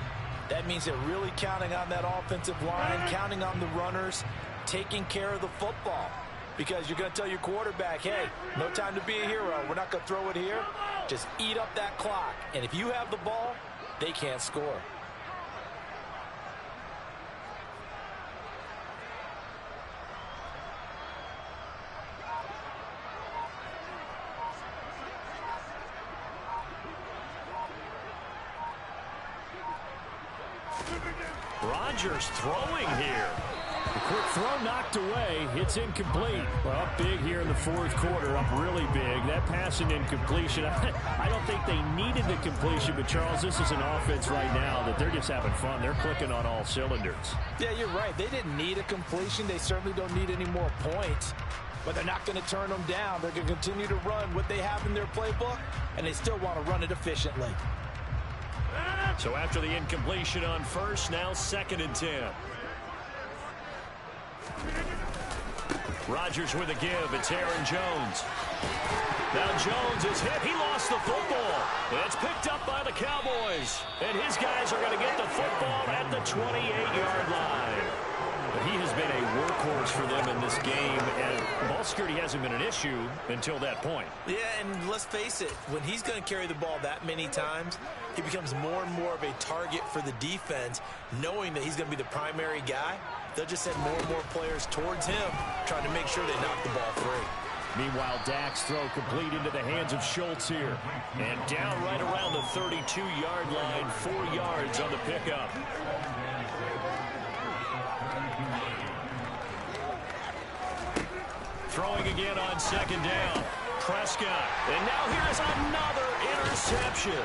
That means they're really counting on that offensive line, counting on the runners, taking care of the football. Because you're going to tell your quarterback, hey, no time to be a hero. We're not going to throw it here. Just eat up that clock. And if you have the ball, they can't score. Rodgers throwing here. The quick throw knocked away. It's incomplete. Well, up big here in the 4th quarter, up really big. That pass and incompletion, I don't think they needed the completion, but Charles, this is an offense right now that they're just having fun. They're clicking on all cylinders. Yeah, you're right. They didn't need a completion. They certainly don't need any more points, but they're not going to turn them down. They're going to continue to run what they have in their playbook, and they still want to run it efficiently. So after the incompletion on 1st, now 2nd and 10. Rodgers with a give. It's Aaron Jones. Now Jones is hit. He lost the football. It's picked up by the Cowboys. And his guys are going to get the football at the 28-yard line. He has been a workhorse for them in this game, and ball security hasn't been an issue until that point. Yeah, and let's face it, when he's going to carry the ball that many times, he becomes more and more of a target for the defense, knowing that he's going to be the primary guy. they'll just send more and more players towards him, trying to make sure they knock the ball free. Meanwhile, Dak's throw complete into the hands of Schultz here. And down right around the 32-yard line, 4 yards on the pickup. Throwing again on second down. Prescott. And now here's another interception.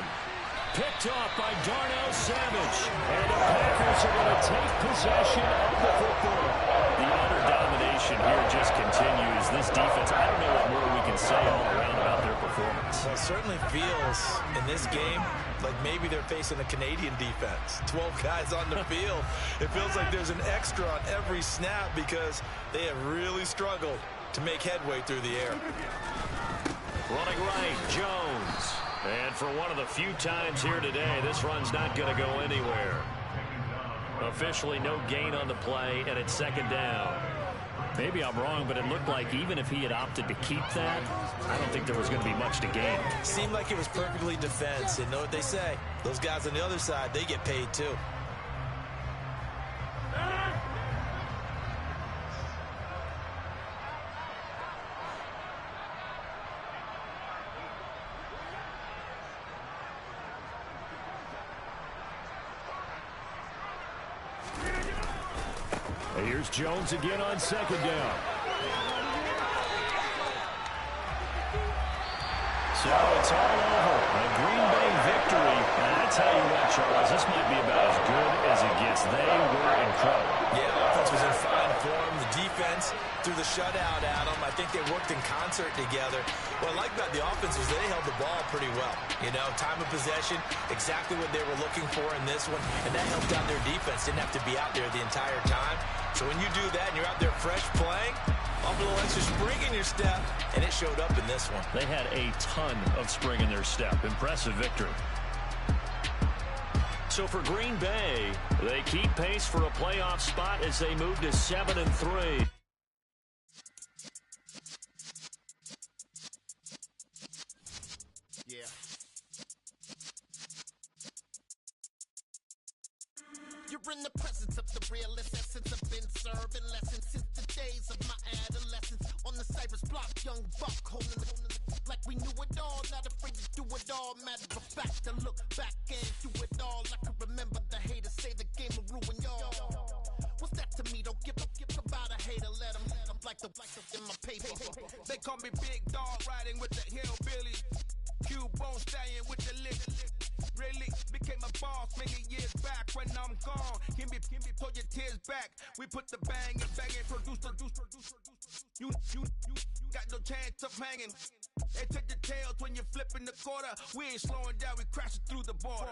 Picked off by Darnell Savage. And the Packers are going to take possession of the football. The utter domination here just continues. This defense, I don't know what more we can say all around about their performance. Well, it certainly feels in this game like maybe they're facing a Canadian defense. 12 guys on the field. It feels like there's an extra on every snap because they have really struggled to make headway through the air. Running right, Jones. And for one of the few times here today, this run's not going to go anywhere. Officially no gain on the play, and it's second down. Maybe I'm wrong, but it looked like even if he had opted to keep that, I don't think there was going to be much to gain. Seemed like it was perfectly defense. And know what they say? Those guys on the other side, they get paid too. Here's Jones again on second down. So it's all over. A Green Bay victory. And I tell you what, Charles, this might be about as good as it gets. They were incredible. Yeah, offense was in fine form. The defense threw the shutout at them. I think they worked in concert together. What I like about the offense was they held the ball pretty well. You know, time of possession, exactly what they were looking for in this one. And that helped out their defense. Didn't have to be out there the entire time. So when you do that and you're out there fresh playing, a little extra spring in your step, and it showed up in this one. They had a ton of spring in their step. Impressive victory. So for Green Bay, they keep pace for a playoff spot as they move to 7-3. Yeah. You're in the presence of the realest essence. I've been serving lessons since the days of my adolescence. On the Cypress block, young buck holding the like we knew it all, not afraid to do it all. Matter of fact, to look back and do it all. I can remember the haters say the game will ruin y'all. What's that to me? Don't give about a hater. Let them like the in my paper. They call me Big Dog, riding with the hillbilly. Q-Bone stallion with the lick. Really became a boss many years back. When I'm gone, give me pull your tears back. We put the bang and produce. You got no chance of hanging. They take the tails when you're flipping the quarter. We ain't slowing down, we crashing through the border.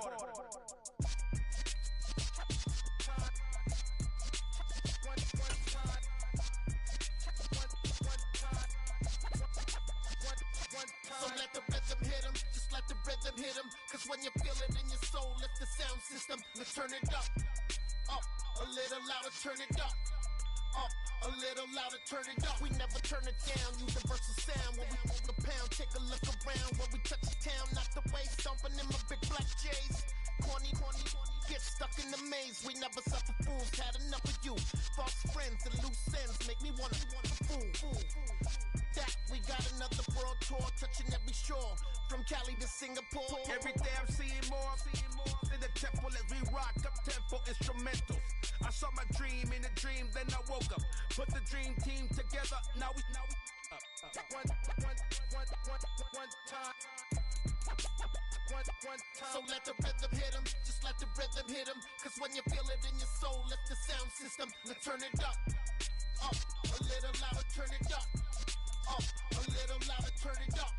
So let the rhythm hit him, just let the rhythm hit him. Cause when you feel it in your soul, lift the sound system. Let's turn it up, a little louder, turn it up, a little louder, turn it up. We never turn it down, universal sound. When we move the pound, take a look around. When we touch the town, not the way, stomping in my big black J's. Corny, get stuck in the maze. We never suffer fools, had enough of you. False friends and loose ends make me wanna fool. That we got another world tour, touching every shore, from Cali to Singapore. Every day I'm seeing more in the temple as we rock up tempo instrumentals. I saw my dream in a dream, then I woke up. Put the dream team together. Now we one time. So let the rhythm hit him, just let the rhythm hit him. Cause when you feel it in your soul, lift the sound system. Let's turn it up, a little louder, turn it up, a little louder, turn it up.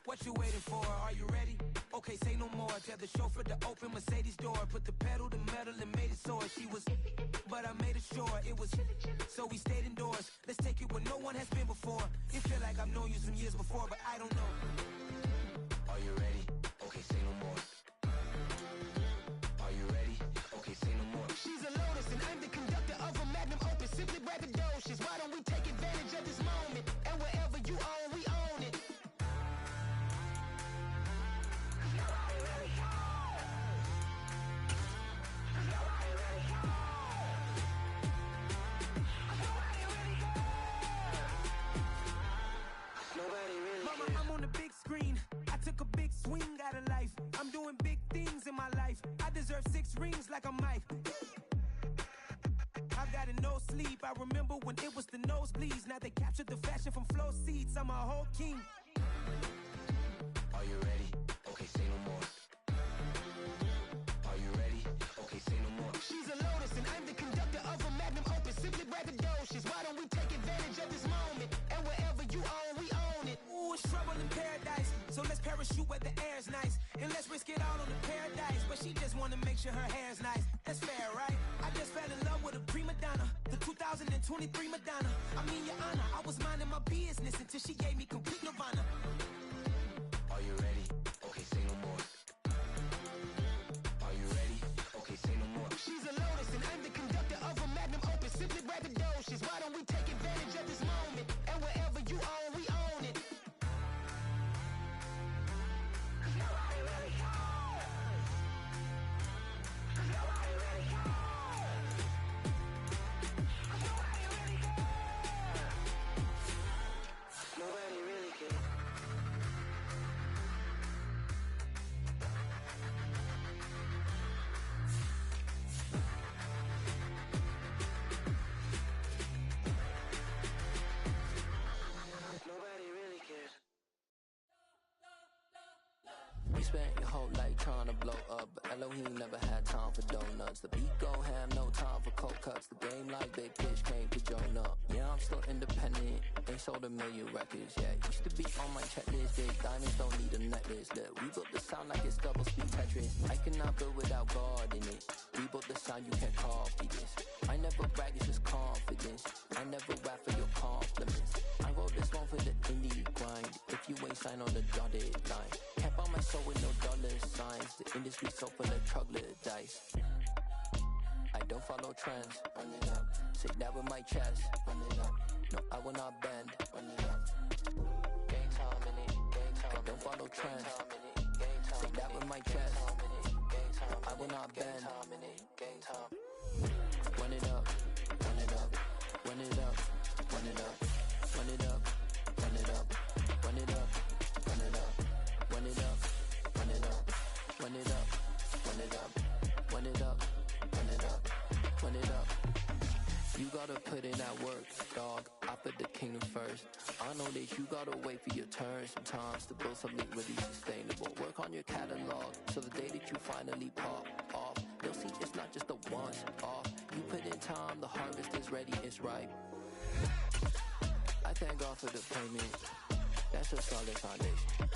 What you waiting for? Are you ready? okay, say no more. Tell the chauffeur to open Mercedes door. Put the pedal to metal and made it soar. She was, but I made it sure it was. So we stayed indoors. Let's take it where no one has been before. It feel like I've known you some years before, but I don't know. Are you ready? Okay, say no more. Are you ready? Okay, say no more. She's a Lotus and I'm the conductor of a Magnum Opus. Simply braggadocious. Why don't we take advantage of this moment? And wherever you own, we own it. Mama, I'm on the big screen. I took a big swing out of life. I'm doing big things in my life. I deserve 6 rings like a Mike. I've got no sleep. I remember when it was the nosebleeds. Now they captured the fashion from flow seats. I'm a whole king. Are you ready? Okay, say no more. Are you ready? Okay, say no more. She's a Lotus and I'm the conductor of a Magnum Opus. Simply braggadocious. Why don't we take advantage of this moment? And wherever you own, we own it. Ooh, it's trouble in paradise. So let's parachute where the air's nice. And let's risk it all on the paradise. But she just wanna make sure her hair's nice. That's fair, right? I just fell in love with a prima donna. The 2023 Madonna. I mean, your honor, I was minding my business until she gave me complete nirvana. Are you ready? Okay, say no more. Are you ready? Okay, say no more. She's a Lotus and I'm the conductor of a Magnum Opus. Simply braggadocious. Why don't we take advantage of this moment? And wherever you own, we own it. Nobody really cares. Nobody really cares. You spent your whole life trying to blow up, but Elohim never had time for donuts. The beat go ham, no time for cold cuts. The game like Big Fish came to join up. Yeah, I'm still independent, ain't sold a million records. Yeah, used to be on my checklist. Big diamonds don't need a necklace. Look, we built the sound like it's double speed Tetris. I cannot build without God in it. We built the sound, you can't copy this. I never brag, it's just confidence. I never rap for your compliments. I wrote this one for the indie grind. If you ain't signed on the dotted line, can't buy my soul with no dollar signs. The industry so full of troglodytes. I don't follow trends. Run it up. Say that with my chest. Run it up. No, I will not bend. Run it up. Game time in it. Game time. I don't follow trends. Say that with my chest. No, I will not bend. Game time. Run it up. Run it up. Run it up. Run it up. Run it up. Run it up. Run it up. Run it up. Run it up. Run it up. Run it up. Run it up. Run it up. Run it up. Run it up. You gotta put in that work, dog. I put the kingdom first. I know that you gotta wait for your turn sometimes to build something really sustainable. Work on your catalog so the day that you finally pop off, they'll see it's not just a once off. You put in time, the harvest is ready, it's ripe. I thank God for the payment. That's a solid foundation.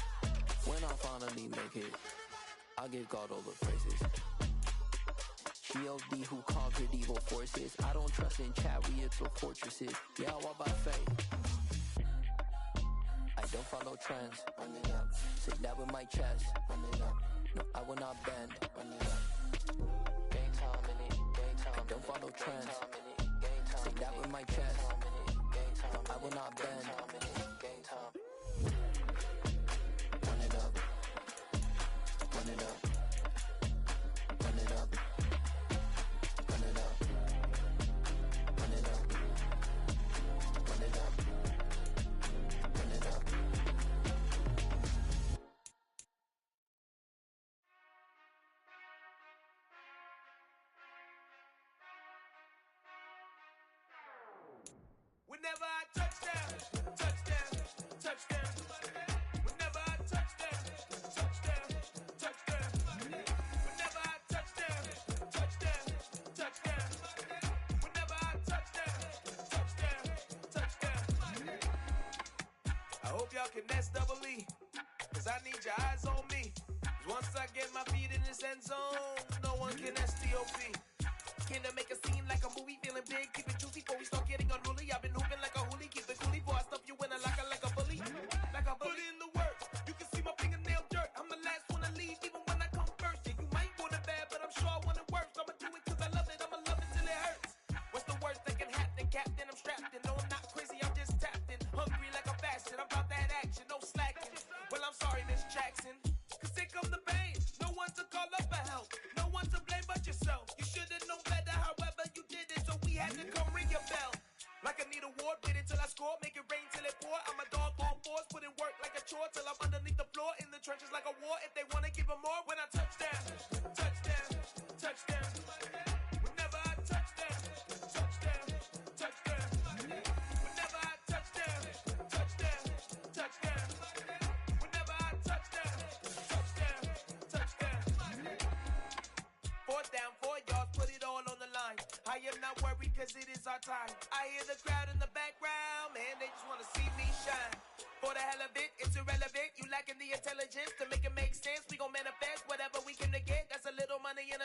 When I finally make it, I'll give God all the praises. G.O.D. who conquered evil forces. I don't trust in chariots or fortresses. Yeah, I walk by faith. I don't follow trends. Run it up. Say that with my chest. Run it up. No, I will not bend. Run it up. Game time in it. Game time. I don't follow trends. Say that with my chest. I will not bend. Game time. Run it up. Run it up. Run it up. Run it up. Run it up. Run it up. Run it up. Whenever I touchdown, touchdown, touchdown. Whenever I touchdown, touchdown, touchdown. Whenever I touchdown, touchdown, touchdown. Whenever I touchdown, touchdown, touchdown. I hope y'all can nest double E, cause I need your eyes on me. 'Cause once I get my feet in this end zone, no one can STOP. Can I make a scene like a movie, feeling big, keep it juicy before we start getting unruly. I've been hooping like a hoolie, keep it coolie before I stuff you in a locker like a bully. Like a bully. Put in the work, you can see my fingernail dirt. I'm the last one to leave, even when I come first. Yeah, you might want it bad, but I'm sure I want it worse. I'ma do it cause I love it, I'ma love it till it hurts. What's the worst that can happen, Captain? I'm strapped in, no I'm not crazy, I'm just tapped in. Hungry like a bastard, I'm about that action, no slacking. Well, I'm sorry, Miss Jackson, cause here come the pain. No one to call up for help, no one to blame but yourself. You should've known better, however you did it, so we had to come ring your bell. Like I need a award, wait until I score, make it rain till it pour. I'm a dog on fours, put in work like a chore till I'm underneath the floor, in the trenches like a war. If they wanna give them more, when I touch down, touchdown, touchdown. Whenever I touch down, touchdown, touchdown. Whenever I touch down, touchdown, touchdown. Whenever I touch down, touchdown, touchdown. 4th down, 4 yards, put it all on the line. I am not worried cause it is our time. I hear the crowd in the background, man, they just wanna see me shine. For the hell of it, it's irrelevant. You lacking the intelligence to make it make sense. We gon' manifest whatever we came to get. That's a little money in a